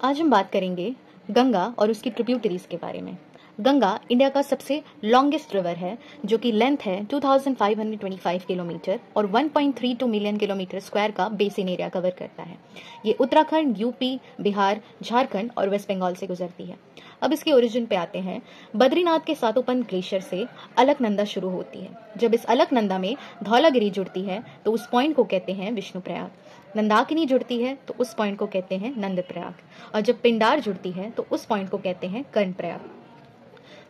आज हम बात करेंगे गंगा और उसकी ट्रिब्यूटरीज के बारे में। गंगा इंडिया का सबसे लॉन्गेस्ट रिवर है जो कि लेंथ है 2525 किलोमीटर और 1.32 मिलियन किलोमीटर स्क्वायर का बेसिन एरिया कवर करता है। ये उत्तराखंड, यूपी, बिहार, झारखंड और वेस्ट बंगाल से गुजरती है। अब इसके ओरिजिन पे आते हैं। बद्रीनाथ के सातोपंथ ग्लेशियर से अलकनंदा शुरू होती है। जब इस अलकनंदा में धौलागिरी जुड़ती है तो उस पॉइंट को कहते हैं विष्णुप्रयाग। नंदाकिनी जुड़ती है तो उस पॉइंट को कहते हैं नंदप्रयाग, और जब पिंडार जुड़ती है तो उस पॉइंट को कहते हैं कर्णप्रयाग।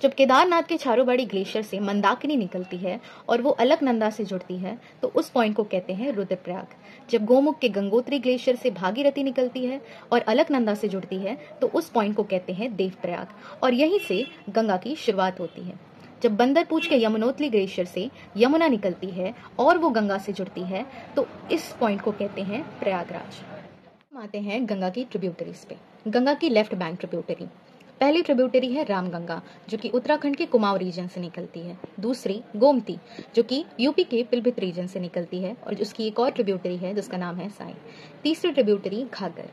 जब केदारनाथ के चारोबाड़ी ग्लेशियर से मंदाकिनी निकलती है और वो अलकनंदा से जुड़ती है तो उस पॉइंट को कहते हैं रुद्रप्रयाग। जब गोमुख के गंगोत्री ग्लेशियर से भागीरथी निकलती है और अलकनंदा से जुड़ती है तो उस पॉइंट को कहते हैं देवप्रयाग, और यहीं से गंगा की शुरुआत होती है। जब बंदरपूछ के यमुनोत्री ग्लेशियर से यमुना निकलती है और वो गंगा से जुड़ती है तो इस पॉइंट को कहते हैं प्रयागराज। हम आते हैं गंगा की ट्रिब्यूटरीज पे। गंगा की लेफ्ट बैंक ट्रिब्यूटरी, पहली ट्रिब्यूटरी है रामगंगा जो कि उत्तराखंड के कुमाऊं रीजन से निकलती है। दूसरी गोमती जो कि यूपी के पिलभित रीजन से निकलती है और उसकी एक और ट्रिब्यूटरी है जिसका नाम है साई। तीसरी ट्रिब्यूटरी घाघर,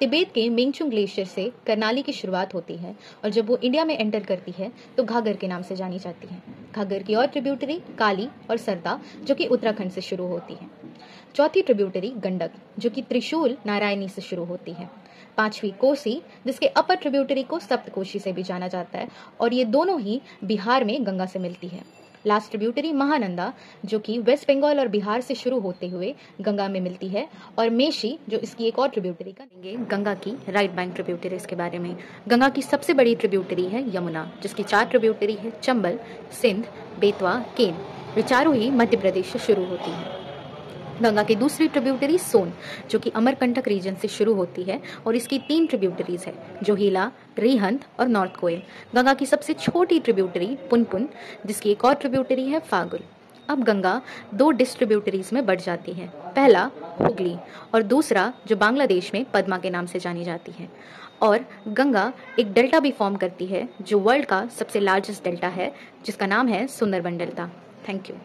तिब्बत के मेंगचुंग ग्लेशियर से करनाली की शुरुआत होती है और जब वो इंडिया में एंटर करती है तो घाघर के नाम से जानी जाती है। घाघर की और ट्रिब्यूटरी काली और सरदा जो कि उत्तराखंड से शुरू होती है। चौथी ट्रिब्यूटरी गंडक जो कि त्रिशूल नारायणी से शुरू होती है। पांचवी कोसी जिसके अपर ट्रिब्यूटरी को सप्तकोशी से भी जाना जाता है और ये दोनों ही बिहार में गंगा से मिलती है। लास्ट ट्रिब्यूटरी महानंदा जो कि वेस्ट बंगाल और बिहार से शुरू होते हुए गंगा में मिलती है, और मेशी जो इसकी एक और ट्रिब्यूटरी का देंगे। गंगा की राइट बैंक ट्रिब्यूटरीज के बारे में, गंगा की सबसे बड़ी ट्रिब्यूटरी है यमुना जिसकी 4 ट्रिब्यूटरी है चंबल, सिंध, बेतवा, केन। ये चारों ही मध्य प्रदेश से शुरू होती है। गंगा की दूसरी ट्रिब्यूटरी सोन जो कि अमरकंटक रीजन से शुरू होती है और इसकी 3 ट्रिब्यूटरीज है, जोहिला, रिहंद और नॉर्थ कोयल। गंगा की सबसे छोटी ट्रिब्यूटरी पुनपुन जिसकी एक और ट्रिब्यूटरी है फागुल। अब गंगा 2 डिस्ट्रीब्यूटरीज में बढ़ जाती है, पहला हुगली और दूसरा जो बांग्लादेश में पद्मा के नाम से जानी जाती है। और गंगा एक डेल्टा भी फॉर्म करती है जो वर्ल्ड का सबसे लार्जेस्ट डेल्टा है जिसका नाम है सुंदरबन डेल्टा। Thank you.